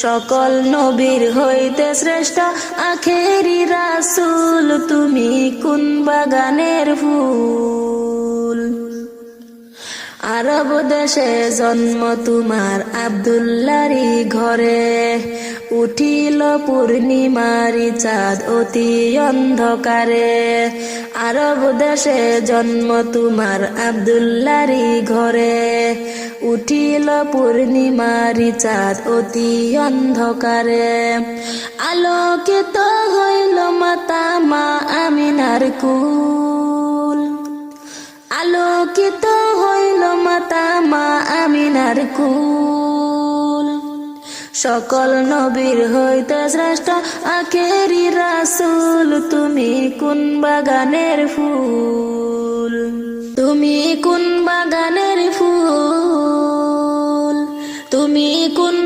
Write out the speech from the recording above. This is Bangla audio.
সকল নবীর হইতে শ্রেষ্ঠ আখেরি রাসূল, তুমি কোন বাগানের ফুল। আরব দেশে জন্ম তোমার আব্দুল্লাহরই ঘরে, উঠিল পূর্ণিমারি চাঁদ অতি অন্ধকারে। আরব দেশে জন্ম তোমার আব্দুল্লাহরই ঘরে, উঠিল পূর্ণিমারি চাঁদ অতি অন্ধকারে। আলোকিত হইল মাতা মা আমিনার কুল, আলোকিত হইল মাতা মা আমিনার কুল। সকল নবীর হইতে শ্রেষ্ঠ আখেরি রাসূল, তুমি কোন বাগানের ফুল। তুমি কোন বাগানের ফুল, তুমি কোন